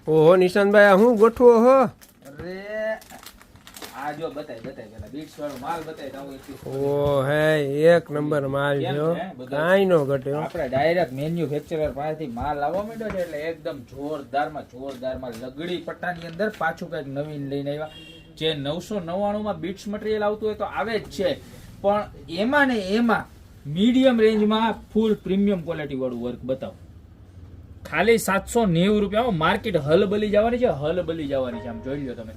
ઓહો નિશાંતભાઈ આ હું ગોઠવો હો. અરે આ જો બતાય પેલા બીટ્સ વાળો માલ બતાય તો ઓ હે એક નંબર માલ છે કાઈ નો ઘટ્યો. આપણે ડાયરેક્ટ મેન્યુફેક્ચરર પાસેથી માલ લાવવા માંડ્યો છે એટલે એકદમ જોરદારમાં લગડી પટ્ટાની અંદર પાછું કઈક નવીન લઈને આવ્યા. જે 999 માં બીટ્સ મટીરિયલ આવતું હોય તો આવે જ છે, પણ એમાં ને એમાં મીડિયમ રેન્જમાં ફૂલ પ્રીમિયમ ક્વોલિટી વાળું વર્ક બતાવો. ખાલી 790 રૂપિયામાં માર્કેટ હલબલી જવાની છે. આમ જોઈ લો તમે,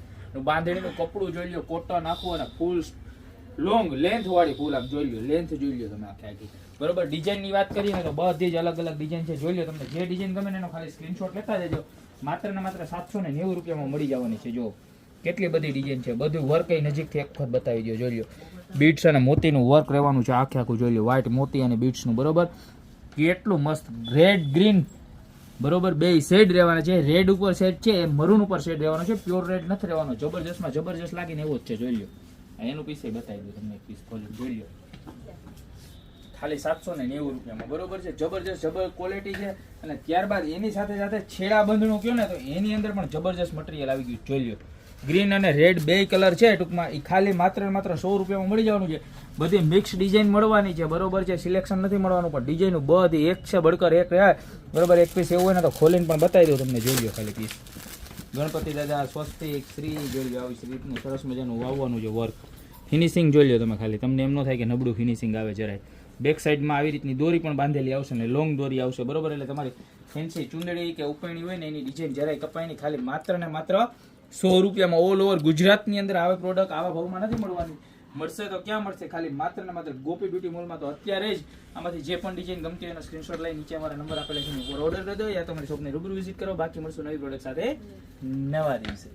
બાંધણીનું કપડું જોઈ લો, કોટન આખું અને ફૂલ લોંગ લેન્થ વાળી ફૂલ આમ જોઈ લો, લેન્થ જોઈ લો તમે આખી. બરોબર, ડિઝાઇન ની વાત કરીએ ને તો બધી જ અલગ અલગ ડિઝાઇન છે. જોઈ લો, તમને જે ડિઝાઇન ગમે ને એનો ખાલી સ્ક્રીનશોટ લેતા જજો. માત્ર ને માત્ર 790 રૂપિયામાં મળી જવાની છે. જો કેટલી બધી ડિઝાઇન છે, બધું વર્ક નજીકથી એક વખત બતાવી દો. જોઈ લો, બીટ્સ અને મોતીનું વર્ક રહેવાનું છે આખું. જોઈ લો, વ્હાઇટ મોતી અને બીટ્સનું. બરોબર, કેટલું મસ્ત રેડ ગ્રીન બરોબર બે શેડ રહેવાના છે. રેડ ઉપર શેડ છે, મરૂન ઉપર શેડ રહેવાનો છે, પ્યોર રેડ નથી રહેવાનો. જબરજસ્તમાં જબરજસ્ત લાગીને એવો જ છે. જોઈ લો, એનું પીસ બતાવી દઉં તમને, પીસ ખોલી જોઈ લો, ખાલી 790 રૂપિયામાં. બરોબર છે, જબરજસ્ત જબર ક્વોલિટી છે. અને ત્યારબાદ એની સાથે છેડા બંધનું કહો ને તો એની અંદર પણ જબરજસ્ત મટીરિયલ આવી ગયું. જોઈ લો, ગ્રીન અને રેડ બે કલર છે ટૂંકમાં. એ ખાલી માત્ર 100 રૂપિયામાં મળી જવાનું છે. બધી મિક્સ ડિઝાઇન મળવાની છે. બરોબર છે, સિલેક્શન નથી મળવાનું, પણ ડિઝાઇન બધી એક છે બળકર એક રહે. બરોબર, એક પીસ એવું હોય ને તો ખોલીને પણ બતાવી દઉં તમને. જોઈ લો ખાલી પીસ, ગણપતિ દાદા, સ્વસ્તિક, શ્રી જોઈ લો, આવી રીતનું સરસ મજાનું વાવવાનું છે વર્ક. ફિનિશિંગ જોઈ લો તમે ખાલી, તમને એમ ન થાય કે નબળું ફિનિશિંગ આવે જરાય. બેક સાઈડમાં આવી રીતની દોરી પણ બાંધેલી આવશે ને લોંગ દોરી આવશે. બરોબર, એટલે તમારી ફેન્સી ચુંદડી કે ઉપેણી હોય ને એની ડિઝાઇન જરાય કપાય નહીં. ખાલી માત્ર ને માત્ર 100 રૂપિયામાં ઓલ ઓવર ગુજરાતની અંદર આવે પ્રોડક્ટ આવા ભાવમાં નથી મળવાની. મળશે તો ક્યાં મળશે? ખાલી માત્ર ને માત્ર ગોપી બ્યુટી મોલમાં. તો અત્યારે જ આમાંથી જે પણ ડિઝાઇન ગમતી હોય એનો સ્ક્રીનશોટ લઈ નીચે અમારા નંબર આપેલા છે ઉપર ઓર્ડર કરી દો, યા તમારી શોપને રૂબરૂ વિઝિટ કરો. બાકી મળશું નવી પ્રોડક્ટ સાથે નવા દિવસે.